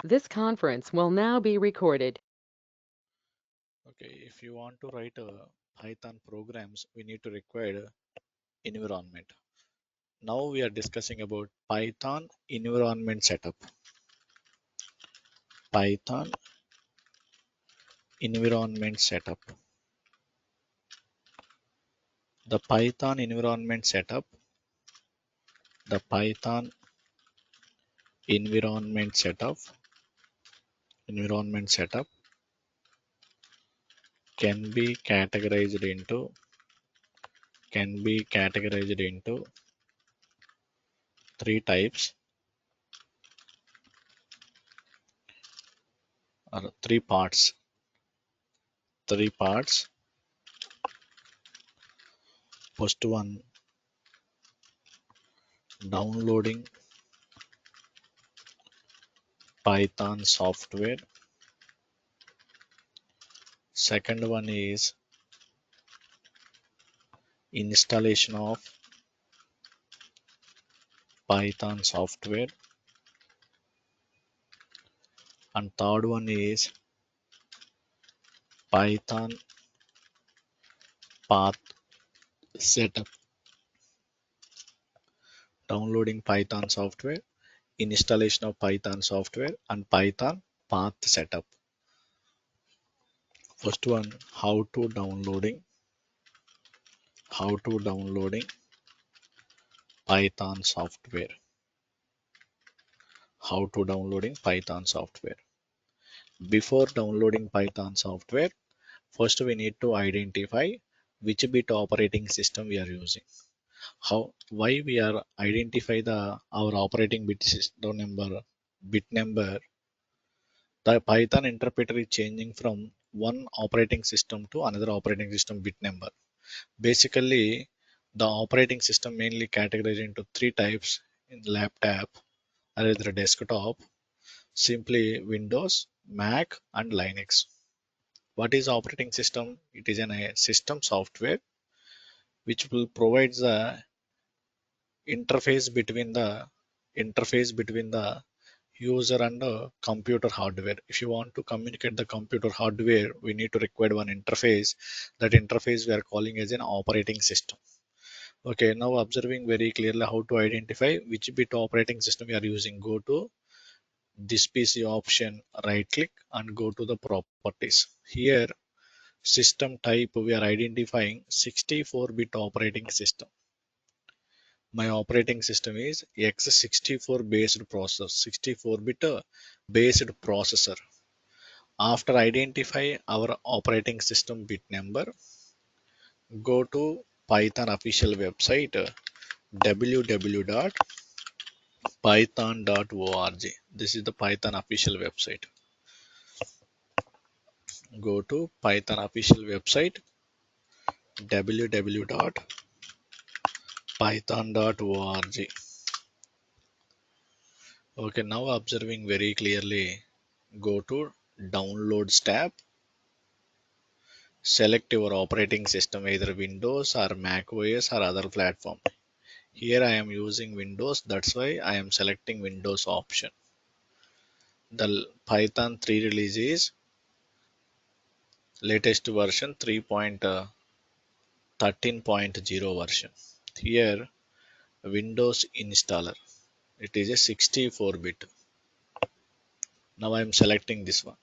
This conference will now be recorded. Okay, if you want to write Python programs, we need to require environment. Now we are discussing about Python environment setup. Python environment setup. The Python environment setup. The Python environment setup. Environment setup can be categorized into three types or three parts. Three parts. First one, downloading Python software. Second one is installation of Python software. And third one is Python path setup. Downloading Python software, installation of Python software, and Python path setup. First one, how to downloading Python software. How to downloading Python software. Before downloading Python software, first we need to identify which bit operating system we are using. Why we are identify our operating bit number. The Python interpreter is changing from one operating system to another operating system bit number. Basically, the operating system mainly categorized into three types in laptop or either desktop, simply Windows, Mac, and Linux. What is operating system? It is a system software which will provide the interface between the user and the computer hardware. If you want to communicate the computer hardware, we need to require one interface. That interface we are calling as an operating system. Okay, now observing very clearly how to identify which bit operating system we are using. Go to this PC option, right click and go to the properties. Here system type we are identifying 64-bit operating system. My operating system is x64 based processor, 64-bit based processor. After identify our operating system bit number, go to Python official website www.python.org. This is the Python official website. Go to Python official website www.python.org. Okay, now observing very clearly, go to Downloads tab. Select your operating system, either Windows or Mac OS or other platform. Here I am using Windows, that's why I am selecting Windows option. The Python 3 release is latest version 3.13.0 version. Here Windows installer, it is a 64-bit. Now I am selecting this one.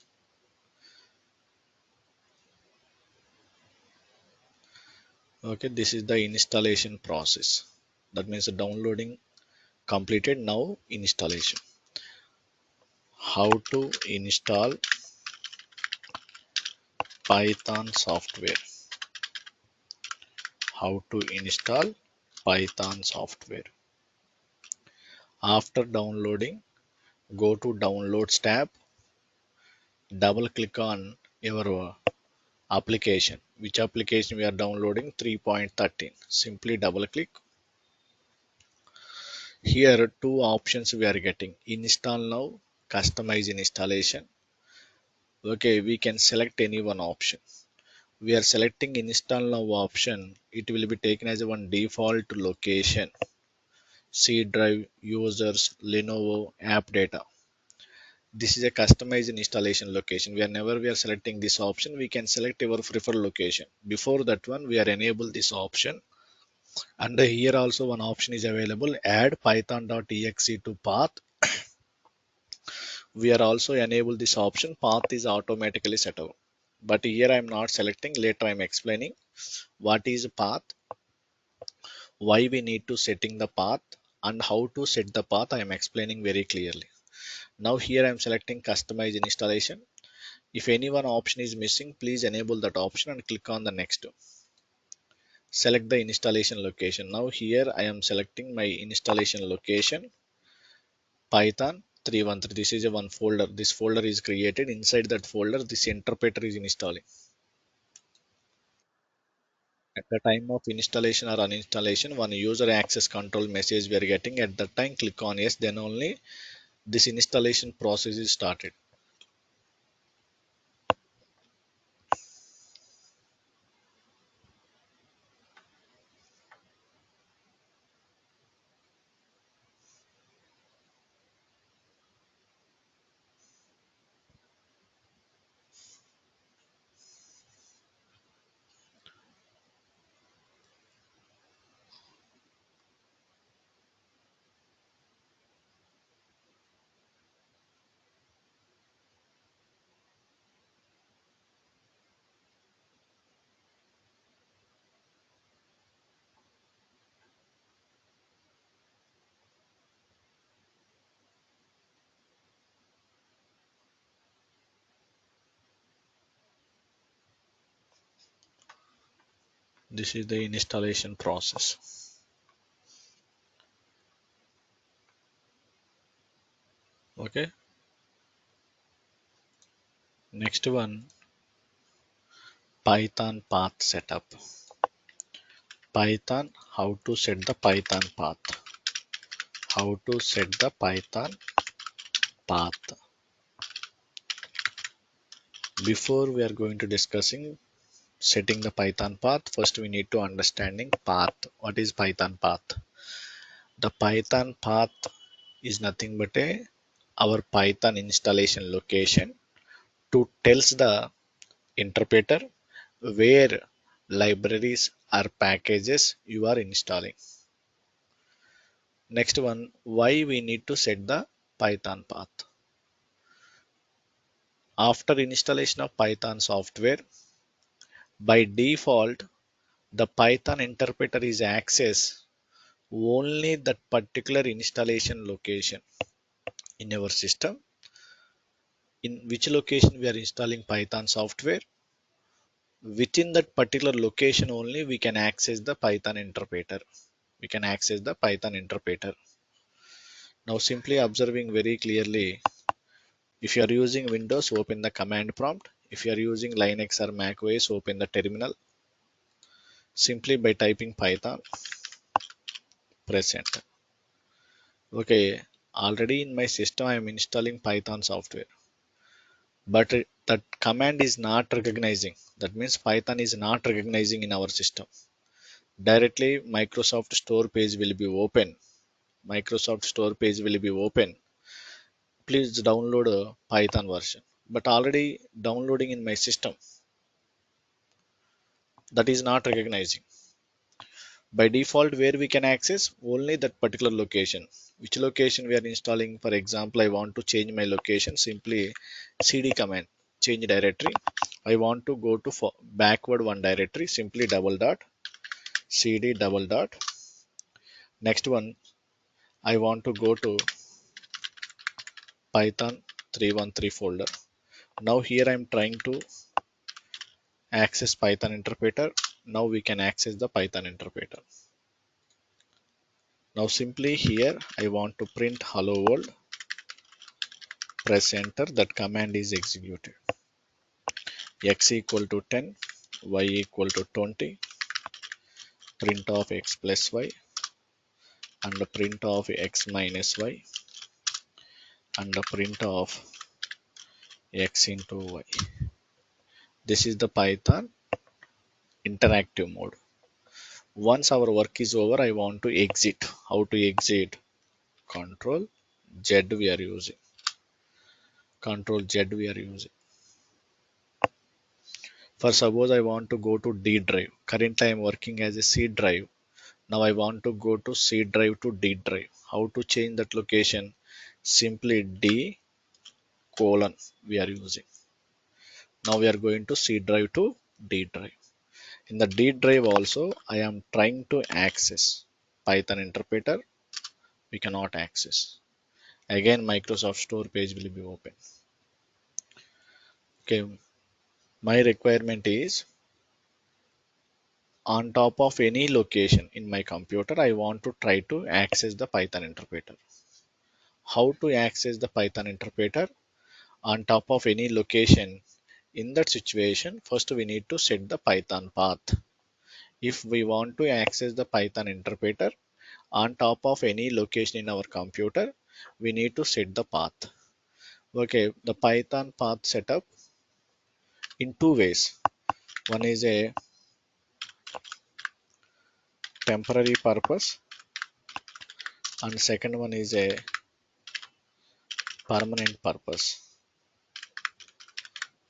Okay, this is the installation process. That means the downloading completed. Now installation. How to install Python software. How to install Python software. After downloading, go to Downloads tab. Double click on your application. Which application we are downloading? 3.13. Simply double click. Here two options we are getting: install now, customize installation. Okay, we can select any one option. We are selecting install now option. It will be taken as one default location: C drive, users, Lenovo, app data. This is a customized installation location. Whenever we are selecting this option, we can select our preferred location. Before that one, we are enable this option. And here also one option is available, add python.exe to path. We are also enable this option, path is automatically set up. But here I am not selecting, later I am explaining what is path, why we need to setting the path, and how to set the path. I am explaining very clearly. Now here I am selecting customize installation. If any one option is missing, please enable that option and click on the next. Select the installation location. Now here I am selecting my installation location, Python 313. This is a one folder. This folder is created. Inside that folder, this interpreter is installing. At the time of installation or uninstallation, one user access control message we are getting. At that time, click on yes, then only this installation process is started. This is the installation process. Okay. Next one, Python path setup. Python, how to set the Python path. How to set the Python path. Before we are going to discussing setting the Python path, first we need to understanding path. What is Python path? The Python path is nothing but our Python installation location to tells the interpreter where libraries or packages you are installing. Next one, why we need to set the Python path. After installation of Python software, by default, the Python interpreter is access only that particular installation location in our system. In which location we are installing Python software, within that particular location only we can access the Python interpreter. We can access the Python interpreter. Now simply observing very clearly, if you are using Windows, open the command prompt. If you are using Linux or Mac OS, open the terminal. Simply by typing Python, press enter. Okay, already in my system I am installing Python software, but that command is not recognizing. That means Python is not recognizing in our system. Directly Microsoft Store page will be open. Microsoft Store page will be open. Please download a Python version. But already downloading in my system, that is not recognizing. By default, where we can access only that particular location. Which location we are installing? For example, I want to change my location. Simply cd command, change directory. I want to go to backward one directory. Simply double dot cd double dot. Next one, I want to go to Python 313 folder. Now here I am trying to access Python interpreter. Now we can access the Python interpreter. Now simply here I want to print hello world. Press enter. That command is executed. X equal to 10, y equal to 20, print of x plus y, and the print of x minus y, and the print of x into y. This is the Python interactive mode. Once our work is over, I want to exit. How to exit? Control Z we are using. Control Z we are using. For suppose I want to go to D drive. Currently I am working as a C drive. Now I want to go to C drive to D drive. How to change that location? Simply D colon we are using. Now we are going to C drive to D drive. In the D drive also I am trying to access Python interpreter. We cannot access. Again Microsoft Store page will be open. Okay, my requirement is on top of any location in my computer, I want to try to access the Python interpreter. How to access the Python interpreter on top of any location? In that situation, first we need to set the Python path. If we want to access the Python interpreter on top of any location in our computer, we need to set the path. Okay, the Python path setup in two ways. One is a temporary purpose and second one is a permanent purpose.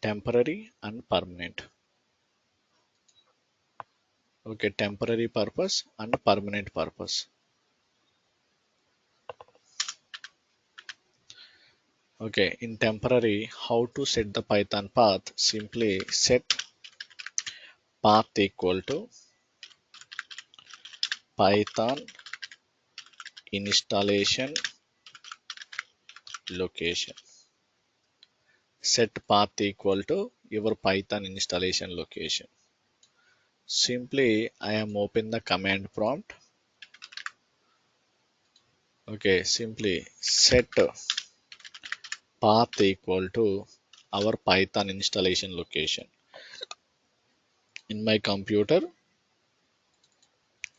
Temporary and permanent. Okay, temporary purpose and permanent purpose. Okay, in temporary, how to set the Python path? Simply set path equal to Python installation location. Set path equal to your Python installation location. Simply, I am open the command prompt. Okay, simply set path equal to our Python installation location. In my computer,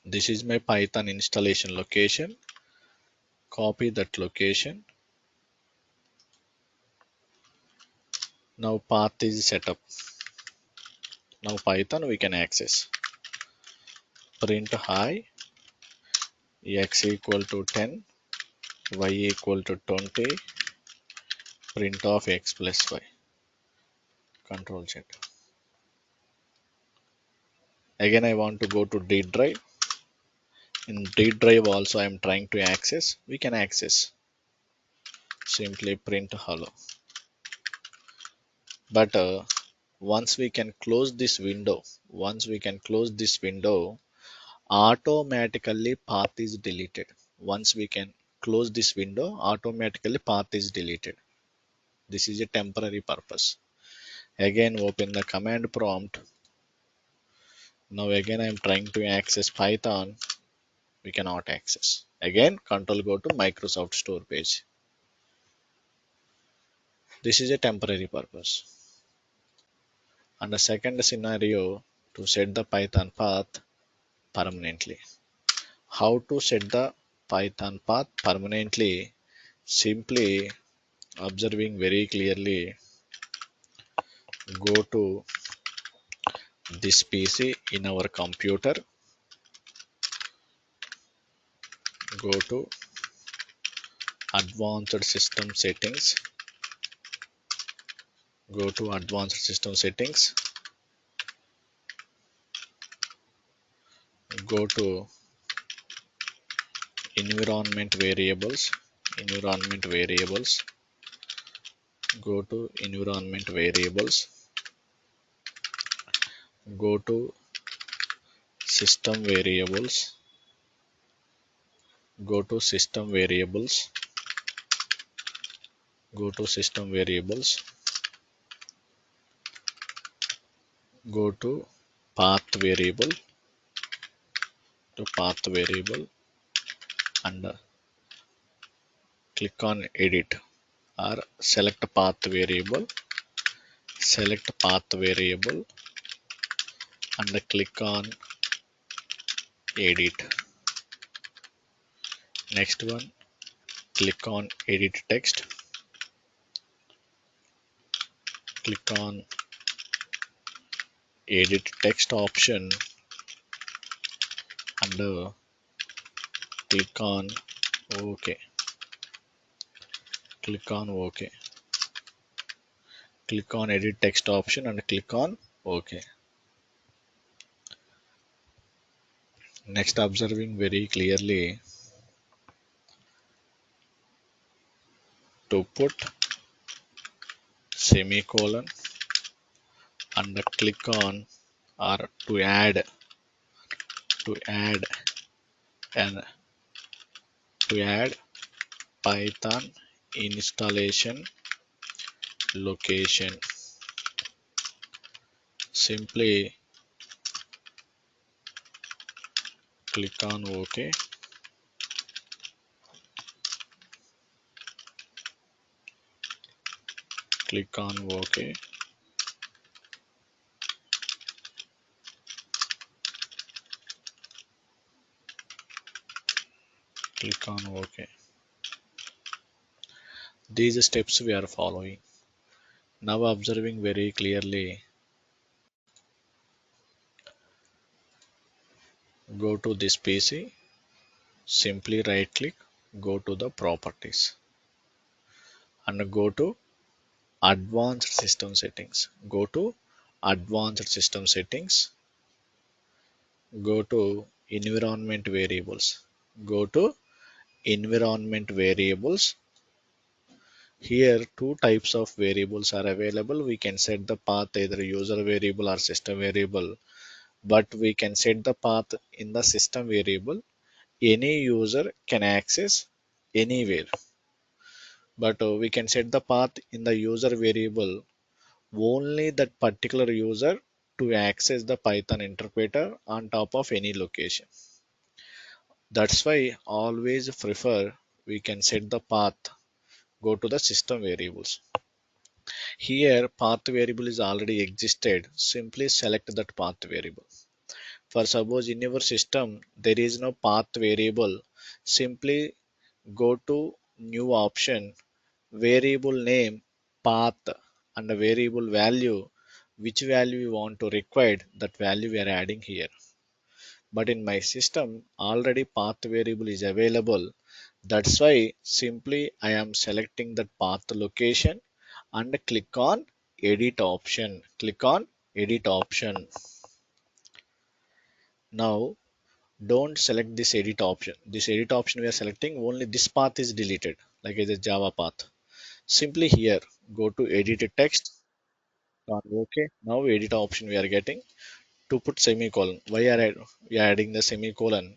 this is my Python installation location. Copy that location. Now path is set up. Now Python we can access. Print hi, x equal to 10, y equal to 20, print of x plus y. Control Z. Again I want to go to D drive. In D drive also I am trying to access. We can access. Simply print hello. But once we can close this window, automatically path is deleted. Once we can close this window, automatically path is deleted. This is a temporary purpose. Again open the command prompt. Now again I am trying to access Python. We cannot access. Again control go to Microsoft Store page. This is a temporary purpose. And the second scenario, to set the Python path permanently. How to set the Python path permanently? Simply observing very clearly, go to this PC in our computer, go to advanced system settings, go to advanced system settings, go to environment variables, go to environment variables, go to system variables, go to system variables, go to system variables, go to path variable, and click on edit or select path variable, and click on edit. Next one, click on edit text, click on edit text option and click on OK. Click on edit text option and click on OK. Next, observing very clearly to put semicolon and click on or to add and to add Python installation location. Simply click on OK. Click on OK. Click on OK. These steps we are following. Now observing very clearly, go to this PC, simply right click, go to the properties and go to advanced system settings. Go to advanced system settings. Go to environment variables. Go to environment variables. Here two types of variables are available. We can set the path either user variable or system variable, but we can set the path in the system variable. Any user can access anywhere, but we can set the path in the user variable only that particular user to access the Python interpreter on top of any location. That's why always prefer we can set the path, go to the system variables. Here path variable is already existed, simply select that path variable. For suppose in your system there is no path variable, simply go to new option, variable name, path and a variable value, which value you want to require, that value we are adding here. But in my system already path variable is available, that's why simply I am selecting that path location and click on edit option. Click on edit option. Now don't select this edit option. This edit option we are selecting, only this path is deleted, like as a Java path. Simply here go to edit text on OK. Now edit option we are getting to put semicolon. Why are we are adding the semicolon?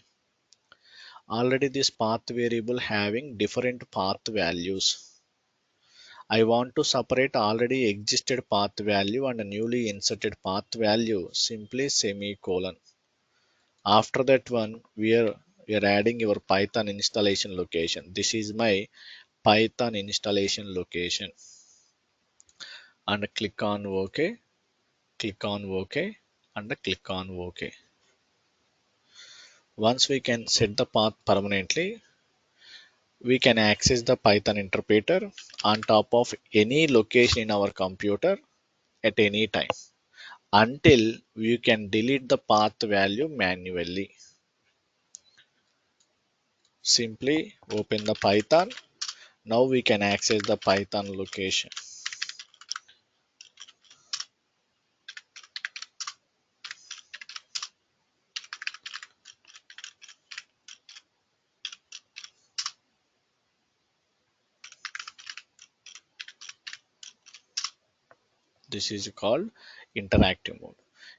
Already this path variable having different path values. I want to separate already existed path value and a newly inserted path value. Simply semicolon. After that one, we are adding your Python installation location. This is my Python installation location. And click on OK. Click on OK. And click on OK. Once we can set the path permanently, we can access the Python interpreter on top of any location in our computer at any time until you can delete the path value manually. Simply open the Python. Now we can access the Python location. This is called interactive mode.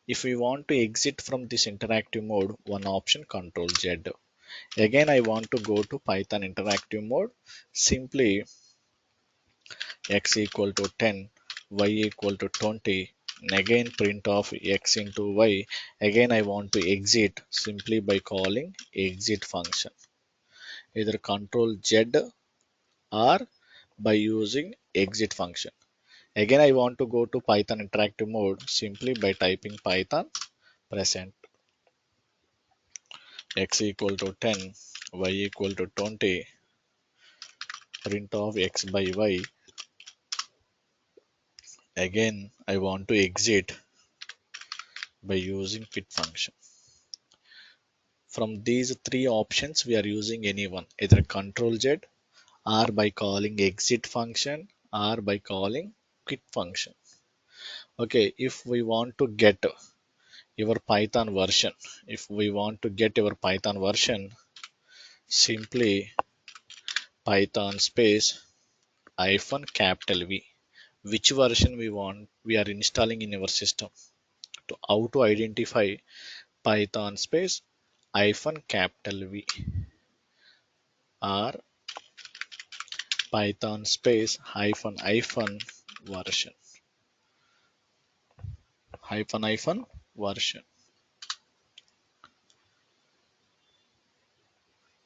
If we want to exit from this interactive mode, one option Control Z. Again, I want to go to Python interactive mode. Simply x equal to 10, y equal to 20, and again print of x into y. Again, I want to exit simply by calling exit function. Either Control Z or by using exit function. Again, I want to go to Python interactive mode simply by typing Python present x equal to 10, y equal to 20, print of x by y. Again, I want to exit by using quit function. From these three options, we are using any one, either Control Z or by calling exit function or by calling quit function. Okay, if we want to get your Python version, if we want to get your Python version, simply Python space hyphen capital V, which version we want we are installing in our system. To how to identify Python space hyphen capital V or Python space hyphen version hyphen version.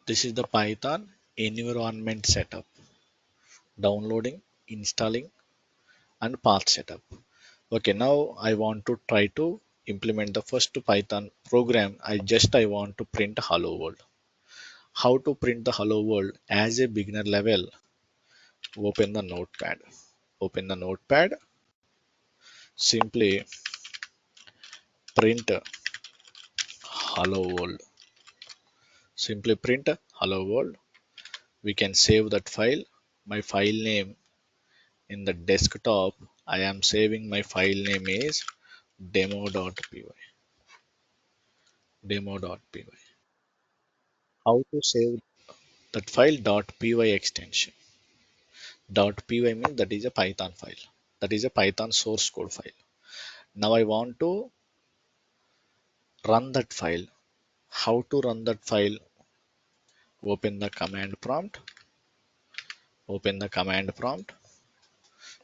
This is the Python environment setup, downloading, installing, and path setup. Okay, now I want to try to implement the first Python program. I want to print hello world. How to print the hello world as a beginner level? Open the notepad. Open the notepad. Simply print hello world. Simply print hello world. We can save that file. My file name in the desktop, I am saving my file name is demo.py. Demo.py. How to save that file? .py extension. .py means that is a Python file. That is a Python source code file. Now I want to run that file. How to run that file? Open the command prompt. Open the command prompt.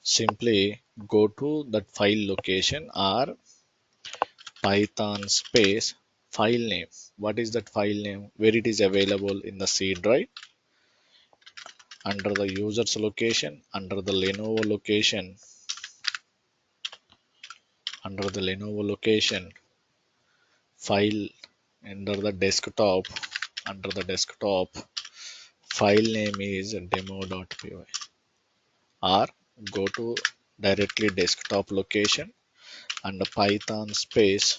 Simply go to that file location or Python space file name. What is that file name? Where it is available in the C drive? Under the users location, under the Lenovo location, under the Lenovo location, file under the desktop, under the desktop, file name is demo.py or go to directly desktop location and Python space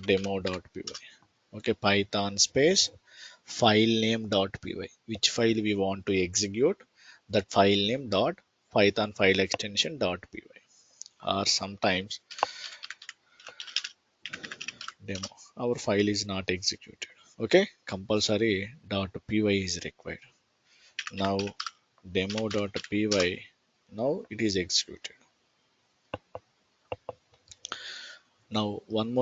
demo.py. Okay, Python space file name.py. Which file we want to execute? That file name dot Python file extension .py. Or sometimes demo. Our file is not executed. Okay, compulsory .py is required. Now demo.py. Now it is executed. Now one more